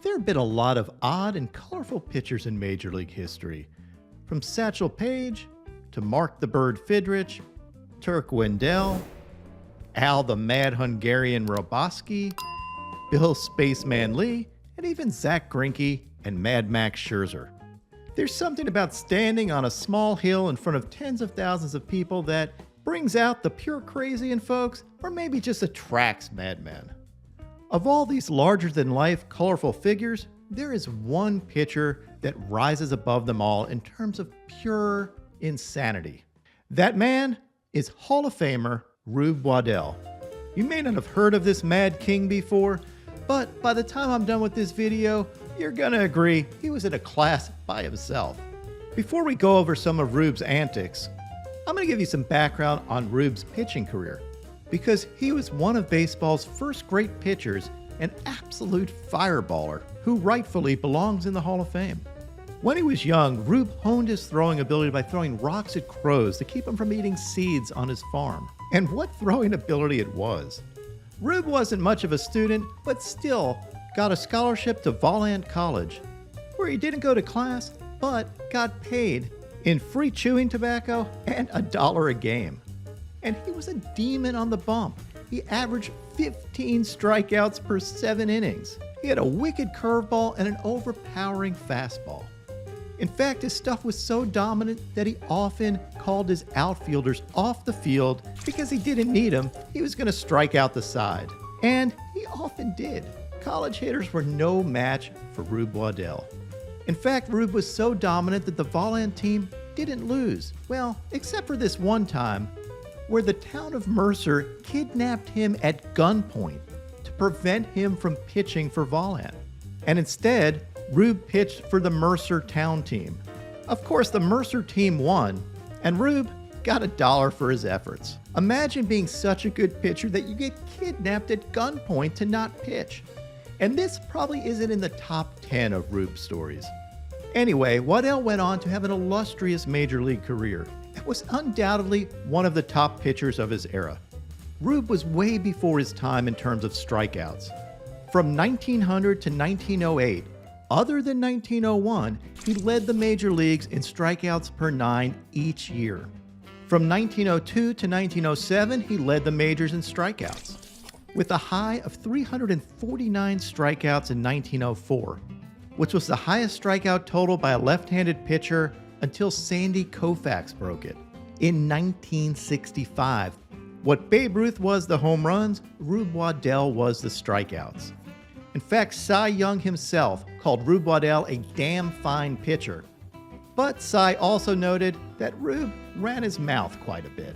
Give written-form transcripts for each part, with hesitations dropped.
There have been a lot of odd and colorful pitchers in Major League history, from Satchel Paige to Mark the Bird Fidrich, Turk Wendell, Al the Mad Hungarian Roboski, Bill Spaceman Lee, and even Zach Greinke and Mad Max Scherzer. There's something about standing on a small hill in front of tens of thousands of people that brings out the pure crazy in folks, or maybe just attracts madmen. Of all these larger-than-life, colorful figures, there is one pitcher that rises above them all in terms of pure insanity. That man is Hall of Famer Rube Waddell. You may not have heard of this mad king before, but by the time I'm done with this video, you're gonna agree he was in a class by himself. Before we go over some of Rube's antics, I'm gonna give you some background on Rube's pitching career, because he was one of baseball's first great pitchers, an absolute fireballer who rightfully belongs in the Hall of Fame. When he was young, Rube honed his throwing ability by throwing rocks at crows to keep them from eating seeds on his farm. And what throwing ability it was. Rube wasn't much of a student, but still got a scholarship to Volland College, where he didn't go to class, but got paid in free chewing tobacco and $1 a game. And he was a demon on the bump. He averaged 15 strikeouts per 7 innings. He had a wicked curveball and an overpowering fastball. In fact, his stuff was so dominant that he often called his outfielders off the field because he didn't need them. He was going to strike out the side. And he often did. College hitters were no match for Rube Waddell. In fact, Rube was so dominant that the Volland team didn't lose. Well, except for this one time where the town of Mercer kidnapped him at gunpoint to prevent him from pitching for Volland. And instead, Rube pitched for the Mercer town team. Of course, the Mercer team won, and Rube got $1 for his efforts. Imagine being such a good pitcher that you get kidnapped at gunpoint to not pitch. And this probably isn't in the top 10 of Rube's stories. Anyway, Waddell went on to have an illustrious major league career and was undoubtedly one of the top pitchers of his era. Rube was way before his time in terms of strikeouts. From 1900 to 1908, other than 1901, he led the major leagues in strikeouts per 9 each year. From 1902 to 1907, he led the majors in strikeouts, with a high of 349 strikeouts in 1904, which was the highest strikeout total by a left-handed pitcher until Sandy Koufax broke it in 1965. What Babe Ruth was the home runs, Rube Waddell was the strikeouts. In fact, Cy Young himself called Rube Waddell a damn fine pitcher. But Cy also noted that Rube ran his mouth quite a bit.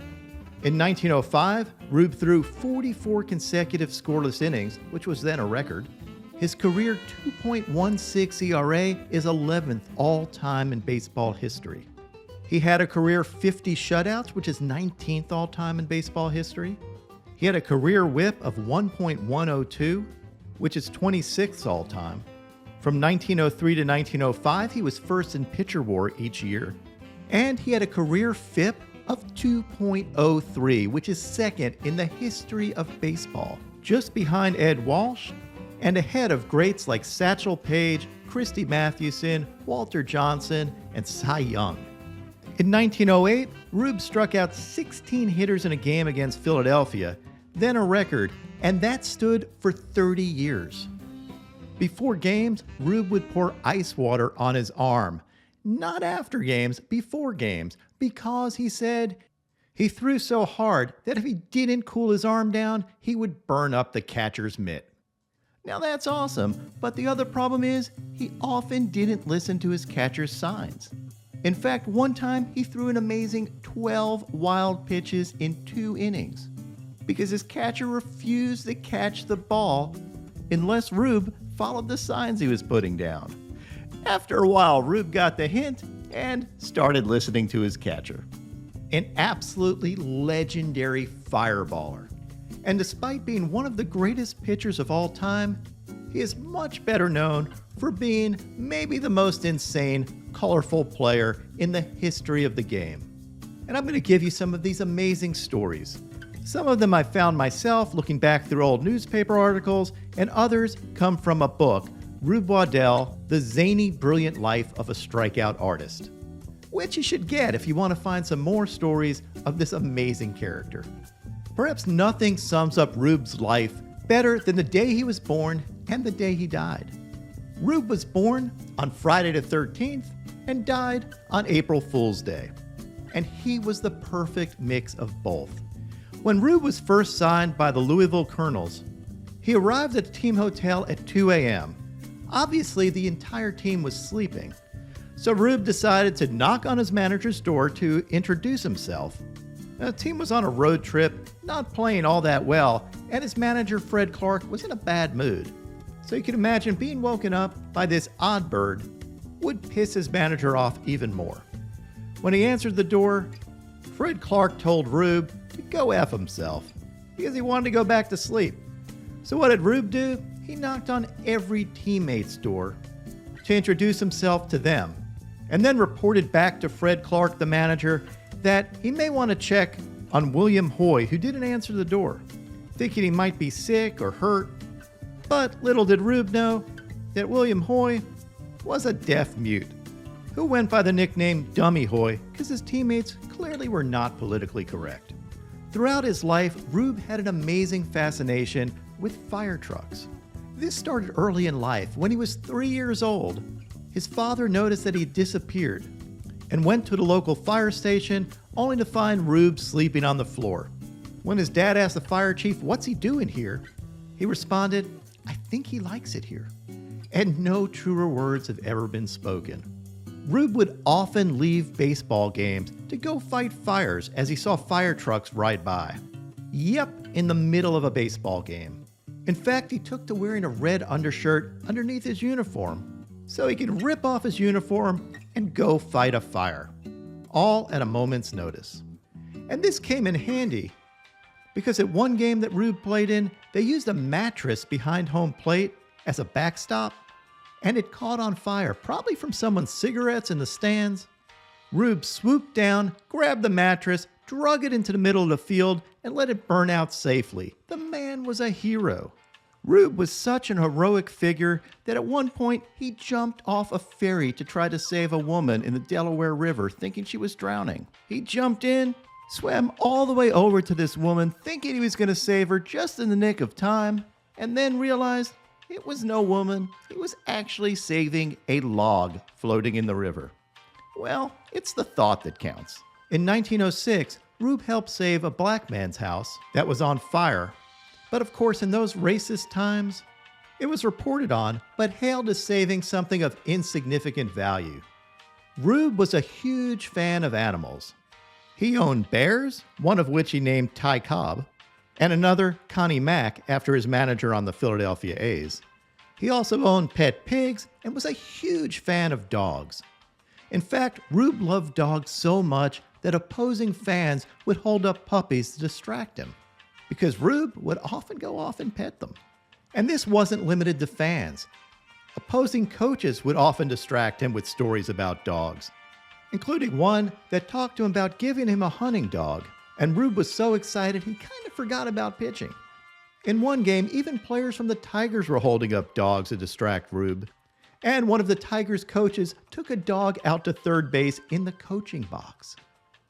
In 1905, Rube threw 44 consecutive scoreless innings, which was then a record. His career 2.16 ERA is 11th all-time in baseball history. He had a career 50 shutouts, which is 19th all-time in baseball history. He had a career whip of 1.102, which is 26th all-time. From 1903 to 1905, he was first in pitcher WAR each year. And he had a career FIP of 2.03, which is second in the history of baseball, just behind Ed Walsh and ahead of greats like Satchel Paige, Christy Mathewson, Walter Johnson, and Cy Young. In 1908, Rube struck out 16 hitters in a game against Philadelphia, then a record, and that stood for 30 years. Before games, Rube would pour ice water on his arm. Not after games, before games, because he said he threw so hard that if he didn't cool his arm down, he would burn up the catcher's mitt. Now that's awesome, but the other problem is he often didn't listen to his catcher's signs. In fact, one time he threw an amazing 12 wild pitches in 2 innings because his catcher refused to catch the ball unless Rube followed the signs he was putting down. After a while, Rube got the hint and started listening to his catcher. An absolutely legendary fireballer. And despite being one of the greatest pitchers of all time, he is much better known for being maybe the most insane, colorful player in the history of the game. And I'm going to give you some of these amazing stories. Some of them I found myself looking back through old newspaper articles, and others come from a book Rube Waddell, The Zany, Brilliant Life of a Strikeout Artist, which you should get if you want to find some more stories of this amazing character. Perhaps nothing sums up Rube's life better than the day he was born and the day he died. Rube was born on Friday the 13th and died on April Fool's Day. And he was the perfect mix of both. When Rube was first signed by the Louisville Colonels, he arrived at the team hotel at 2 a.m. Obviously, the entire team was sleeping. So Rube decided to knock on his manager's door to introduce himself. The team was on a road trip, not playing all that well, and his manager, Fred Clark, was in a bad mood. So you can imagine being woken up by this odd bird would piss his manager off even more. When he answered the door, Fred Clark told Rube to go F himself because he wanted to go back to sleep. So what did Rube do? He knocked on every teammate's door to introduce himself to them, and then reported back to Fred Clark, the manager, that he may want to check on William Hoy, who didn't answer the door, thinking he might be sick or hurt. But little did Rube know that William Hoy was a deaf mute who went by the nickname Dummy Hoy because his teammates clearly were not politically correct. Throughout his life, Rube had an amazing fascination with fire trucks. This started early in life. When he was 3 years old, his father noticed that he had disappeared and went to the local fire station only to find Rube sleeping on the floor. When his dad asked the fire chief, "What's he doing here?" he responded, "I think he likes it here." And no truer words have ever been spoken. Rube would often leave baseball games to go fight fires as he saw fire trucks ride by. Yep, in the middle of a baseball game. In fact, he took to wearing a red undershirt underneath his uniform so he could rip off his uniform and go fight a fire, all at a moment's notice. And this came in handy because at one game that Rube played in, they used a mattress behind home plate as a backstop, and it caught on fire, probably from someone's cigarettes in the stands. Rube swooped down, grabbed the mattress, drug it into the middle of the field, and let it burn out safely. The man was a hero. Rube was such an heroic figure that at one point he jumped off a ferry to try to save a woman in the Delaware River, thinking she was drowning. He jumped in, swam all the way over to this woman, thinking he was going to save her just in the nick of time, and then realized it was no woman. He was actually saving a log floating in the river. Well, it's the thought that counts. In 1906, Rube helped save a black man's house that was on fire. But of course, in those racist times, it was reported on, but hailed as saving something of insignificant value. Rube was a huge fan of animals. He owned bears, one of which he named Ty Cobb, and another, Connie Mack, after his manager on the Philadelphia A's. He also owned pet pigs and was a huge fan of dogs. In fact, Rube loved dogs so much that opposing fans would hold up puppies to distract him, because Rube would often go off and pet them. And this wasn't limited to fans. Opposing coaches would often distract him with stories about dogs, including one that talked to him about giving him a hunting dog. And Rube was so excited he kind of forgot about pitching. In one game, even players from the Tigers were holding up dogs to distract Rube. And one of the Tigers' coaches took a dog out to third base in the coaching box.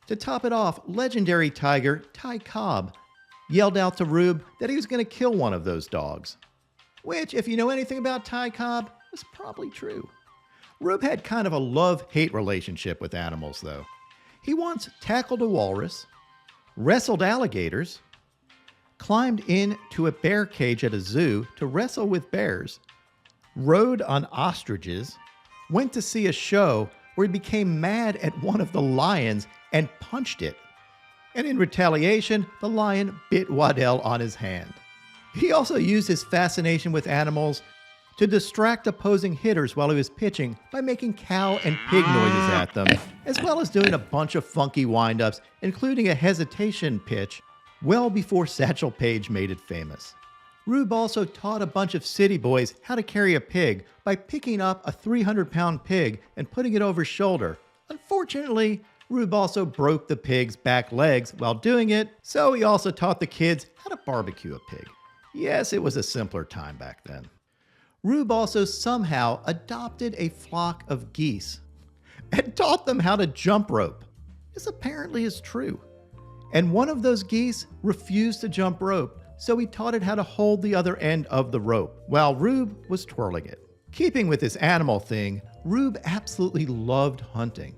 To top it off, legendary Tiger Ty Cobb yelled out to Rube that he was going to kill one of those dogs. Which, if you know anything about Ty Cobb, was probably true. Rube had kind of a love-hate relationship with animals, though. He once tackled a walrus, wrestled alligators, climbed into a bear cage at a zoo to wrestle with bears, rode on ostriches, went to see a show where he became mad at one of the lions and punched it. And in retaliation, the lion bit Waddell on his hand. He also used his fascination with animals to distract opposing hitters while he was pitching by making cow and pig noises at them, as well as doing a bunch of funky windups, including a hesitation pitch, well before Satchel Paige made it famous. Rube also taught a bunch of city boys how to carry a pig by picking up a 300-pound pig and putting it over his shoulder. Unfortunately, Rube also broke the pig's back legs while doing it, so he also taught the kids how to barbecue a pig. Yes, it was a simpler time back then. Rube also somehow adopted a flock of geese and taught them how to jump rope. This apparently is true. And one of those geese refused to jump rope, so he taught it how to hold the other end of the rope while Rube was twirling it. Keeping with this animal thing, Rube absolutely loved hunting.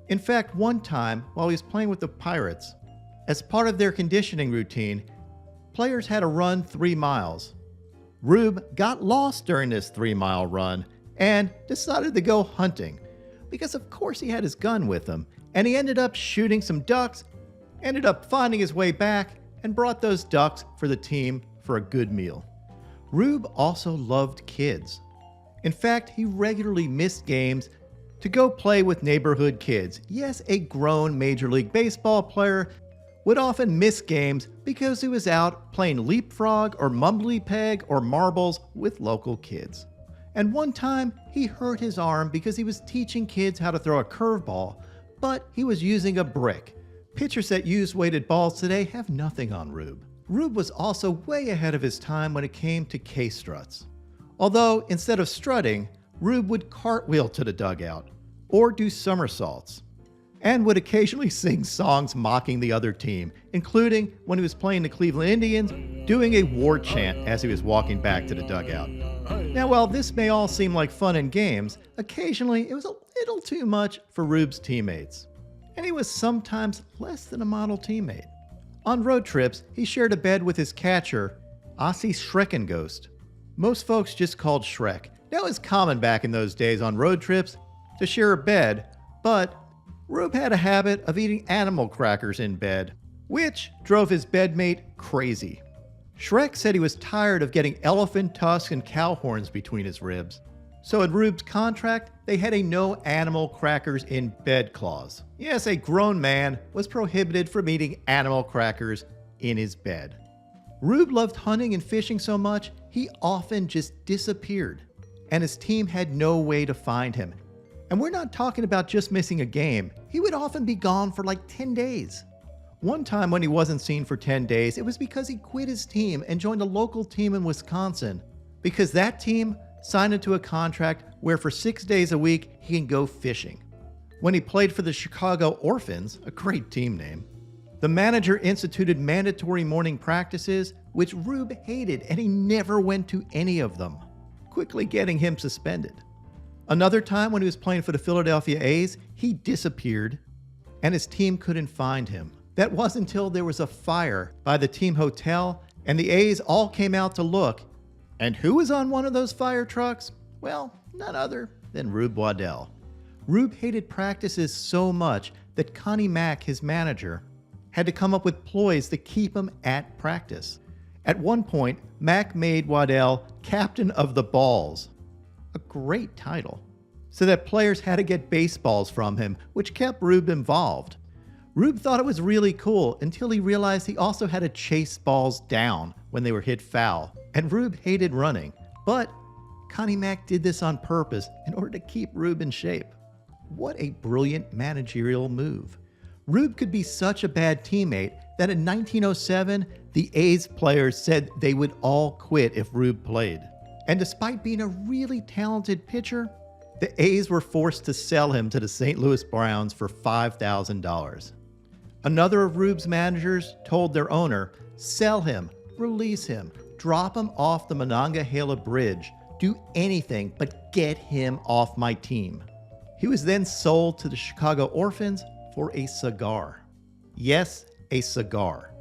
In fact, one time while he was playing with the Pirates, as part of their conditioning routine, players had to run 3 miles. Rube got lost during this 3-mile run and decided to go hunting because of course he had his gun with him, and he ended up shooting some ducks, ended up finding his way back, and brought those ducks for the team for a good meal. Rube also loved kids. In fact, he regularly missed games to go play with neighborhood kids. Yes, a grown Major League Baseball player would often miss games because he was out playing leapfrog or mumbly peg or marbles with local kids. And one time, he hurt his arm because he was teaching kids how to throw a curveball, but he was using a brick. Pitchers that use weighted balls today have nothing on Rube. Rube was also way ahead of his time when it came to K-struts. Although, instead of strutting, Rube would cartwheel to the dugout or do somersaults, and would occasionally sing songs mocking the other team, including when he was playing the Cleveland Indians, doing a war chant as he was walking back to the dugout. Now, while this may all seem like fun and games, occasionally it was a little too much for Rube's teammates, and he was sometimes less than a model teammate. On road trips, he shared a bed with his catcher, Ossie Schreckenghost. Most folks just called Shrek. Now, it was common back in those days on road trips to share a bed, but Rube had a habit of eating animal crackers in bed, which drove his bedmate crazy. Shrek said he was tired of getting elephant tusks and cow horns between his ribs. So in Rube's contract, they had a no animal crackers in bed clause. Yes, a grown man was prohibited from eating animal crackers in his bed. Rube loved hunting and fishing so much, he often just disappeared, and his team had no way to find him. And we're not talking about just missing a game. He would often be gone for like 10 days. One time when he wasn't seen for 10 days, it was because he quit his team and joined a local team in Wisconsin, because that team signed into a contract where for 6 days a week he can go fishing. When he played for the Chicago Orphans, a great team name, the manager instituted mandatory morning practices, which Rube hated, and he never went to any of them, quickly getting him suspended. Another time when he was playing for the Philadelphia A's, he disappeared and his team couldn't find him. That wasn't until there was a fire by the team hotel and the A's all came out to look. And who was on one of those fire trucks? Well, none other than Rube Waddell. Rube hated practices so much that Connie Mack, his manager, had to come up with ploys to keep him at practice. At one point, Mack made Waddell captain of the balls, a great title, so that players had to get baseballs from him, which kept Rube involved. Rube thought it was really cool until he realized he also had to chase balls down when they were hit foul, and Rube hated running. But Connie Mack did this on purpose in order to keep Rube in shape. What a brilliant managerial move. Rube could be such a bad teammate that in 1907, the A's players said they would all quit if Rube played. And despite being a really talented pitcher, the A's were forced to sell him to the St. Louis Browns for $5,000. Another of Rube's managers told their owner, "Sell him, release him, drop him off the Monongahela Bridge, do anything but get him off my team." He was then sold to the Chicago Orphans for a cigar. Yes, a cigar.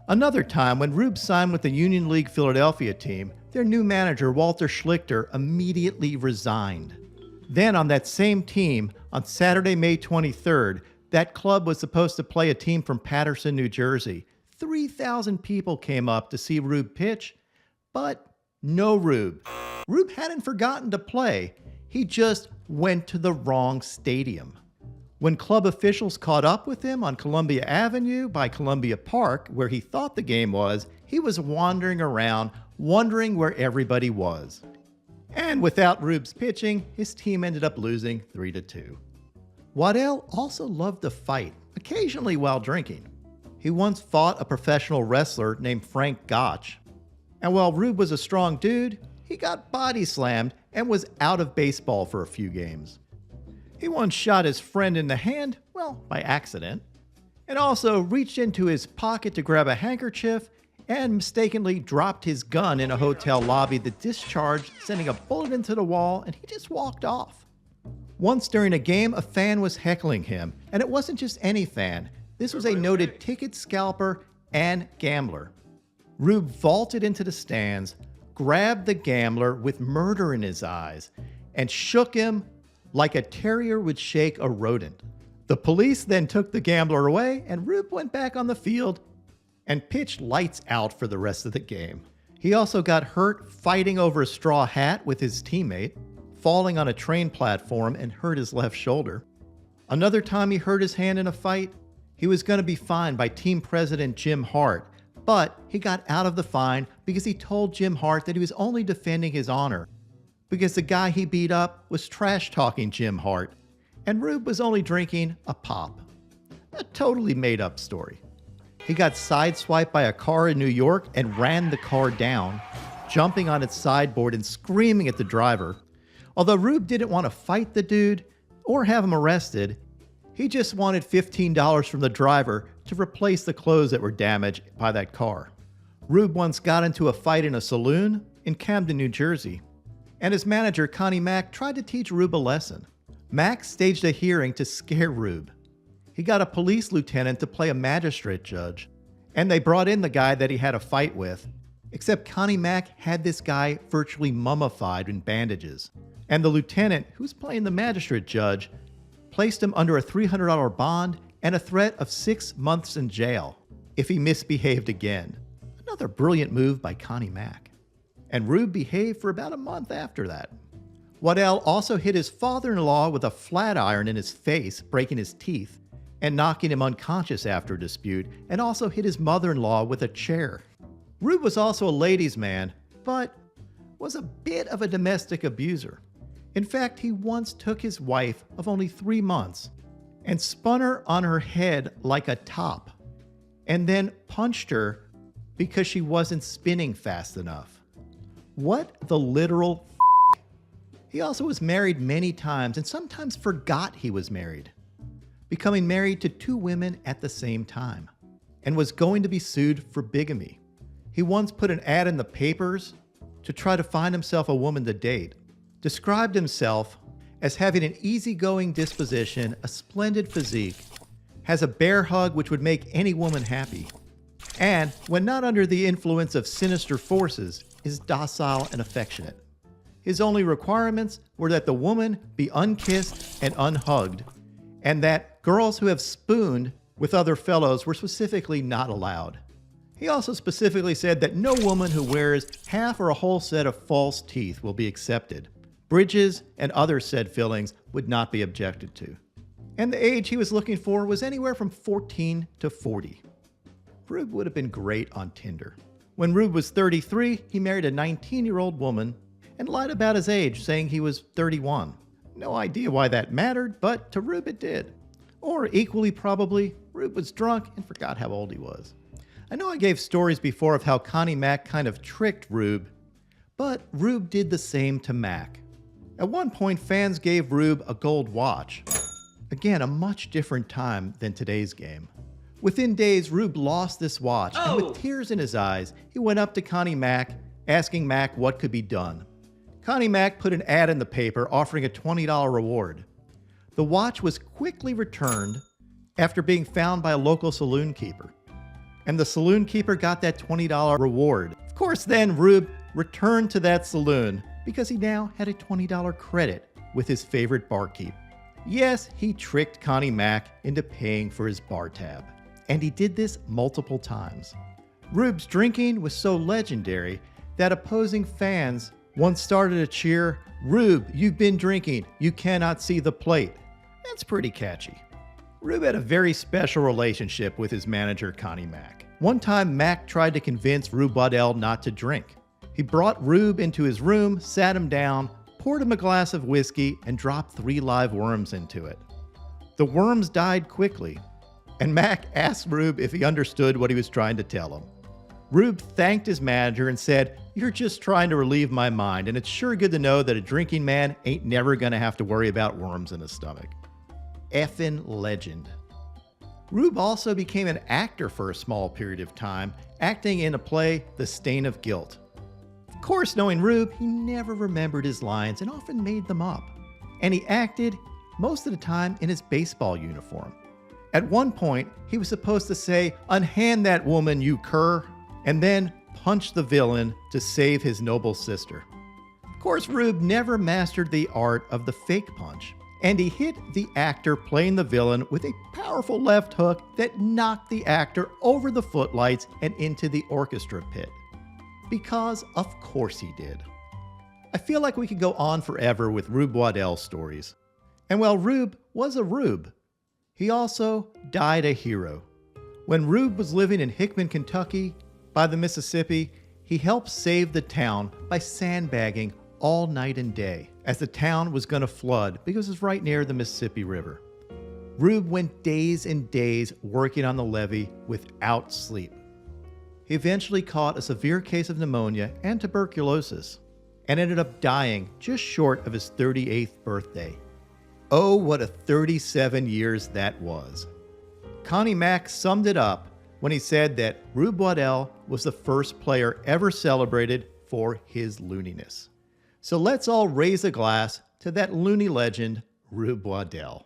Another time, when Rube signed with the Union League Philadelphia team, their new manager, Walter Schlichter, immediately resigned. Then on that same team, on Saturday, May 23rd, that club was supposed to play a team from Paterson, New Jersey. 3,000 people came up to see Rube pitch, but no Rube. Rube hadn't forgotten to play. He just went to the wrong stadium. When club officials caught up with him on Columbia Avenue by Columbia Park, where he thought the game was, he was wandering around, wondering where everybody was. And without Rube's pitching, his team ended up losing 3-2. Waddell also loved to fight, occasionally while drinking. He once fought a professional wrestler named Frank Gotch. And while Rube was a strong dude, he got body slammed and was out of baseball for a few games. He once shot his friend in the hand, well, by accident, and also reached into his pocket to grab a handkerchief and mistakenly dropped his gun in a hotel lobby that discharged, sending a bullet into the wall, and he just walked off. Once during a game, a fan was heckling him, and it wasn't just any fan. This was a noted ticket scalper and gambler. Rube vaulted into the stands, grabbed the gambler with murder in his eyes, and shook him like a terrier would shake a rodent. The police then took the gambler away, and Rube went back on the field and pitched lights out for the rest of the game. He also got hurt fighting over a straw hat with his teammate, falling on a train platform and hurt his left shoulder. Another time he hurt his hand in a fight, he was going to be fined by team president Jim Hart, but he got out of the fine because he told Jim Hart that he was only defending his honor because the guy he beat up was trash-talking Jim Hart, and Rube was only drinking a pop. A totally made-up story. He got sideswiped by a car in New York and ran the car down, jumping on its sideboard and screaming at the driver. Although Rube didn't want to fight the dude or have him arrested, he just wanted $15 from the driver to replace the clothes that were damaged by that car. Rube once got into a fight in a saloon in Camden, New Jersey, and his manager, Connie Mack, tried to teach Rube a lesson. Mack staged a hearing to scare Rube. He got a police lieutenant to play a magistrate judge, and they brought in the guy that he had a fight with, except Connie Mack had this guy virtually mummified in bandages, and the lieutenant, who was playing the magistrate judge, placed him under a $300 bond and a threat of 6 months in jail if he misbehaved again. Another brilliant move by Connie Mack. And Rube behaved for about a month after that. Waddell also hit his father-in-law with a flat iron in his face, breaking his teeth, and knocking him unconscious after a dispute, and also hit his mother-in-law with a chair. Rube was also a ladies' man, but was a bit of a domestic abuser. In fact, he once took his wife of only 3 months and spun her on her head like a top, and then punched her because she wasn't spinning fast enough. What the literal f***? He also was married many times and sometimes forgot he was married, becoming married to 2 women at the same time, and was going to be sued for bigamy. He once put an ad in the papers to try to find himself a woman to date, described himself as having an easygoing disposition, a splendid physique, has a bear hug which would make any woman happy, and, when not under the influence of sinister forces, is docile and affectionate. His only requirements were that the woman be unkissed and unhugged, and that girls who have spooned with other fellows were specifically not allowed. He also specifically said that no woman who wears half or a whole set of false teeth will be accepted. Bridges and other said fillings would not be objected to. And the age he was looking for was anywhere from 14 to 40. Rube would have been great on Tinder. When Rube was 33, he married a 19-year-old woman and lied about his age, saying he was 31. No idea why that mattered, but to Rube it did. Or equally probably, Rube was drunk and forgot how old he was. I know I gave stories before of how Connie Mack kind of tricked Rube, but Rube did the same to Mack. At one point, fans gave Rube a gold watch. Again, a much different time than today's game. Within days, Rube lost this watch, and with tears in his eyes, he went up to Connie Mack, asking Mack what could be done. Connie Mack put an ad in the paper offering a $20 reward. The watch was quickly returned after being found by a local saloon keeper, and the saloon keeper got that $20 reward. Of course, then Rube returned to that saloon because he now had a $20 credit with his favorite barkeep. Yes, he tricked Connie Mack into paying for his bar tab, and he did this multiple times. Rube's drinking was so legendary that opposing fans once started a cheer, "Rube, you've been drinking, you cannot see the plate." That's pretty catchy. Rube had a very special relationship with his manager, Connie Mack. One time, Mack tried to convince Rube Waddell not to drink. He brought Rube into his room, sat him down, poured him a glass of whiskey, and dropped 3 live worms into it. The worms died quickly, and Mack asked Rube if he understood what he was trying to tell him. Rube thanked his manager and said, You're just trying to relieve my mind, and it's sure good to know that a drinking man ain't never gonna have to worry about worms in his stomach. Effin' legend. Rube also became an actor for a small period of time, acting in a play, The Stain of Guilt. Of course, knowing Rube, he never remembered his lines and often made them up. And he acted, most of the time, in his baseball uniform. At one point, he was supposed to say, "Unhand that woman, you cur," and then punch the villain to save his noble sister. Of course, Rube never mastered the art of the fake punch, and he hit the actor playing the villain with a powerful left hook that knocked the actor over the footlights and into the orchestra pit. Because of course he did. I feel like we could go on forever with Rube Waddell stories. And while Rube was a Rube, he also died a hero. When Rube was living in Hickman, Kentucky, by the Mississippi, he helped save the town by sandbagging all night and day, as the town was going to flood because it's right near the Mississippi River. Rube went days and days working on the levee without sleep. He eventually caught a severe case of pneumonia and tuberculosis, and ended up dying just short of his 38th birthday. Oh, what a 37 years that was. Connie Mack summed it up when he said that Rube Waddell was the first player ever celebrated for his looniness. So let's all raise a glass to that loony legend, Rube Waddell.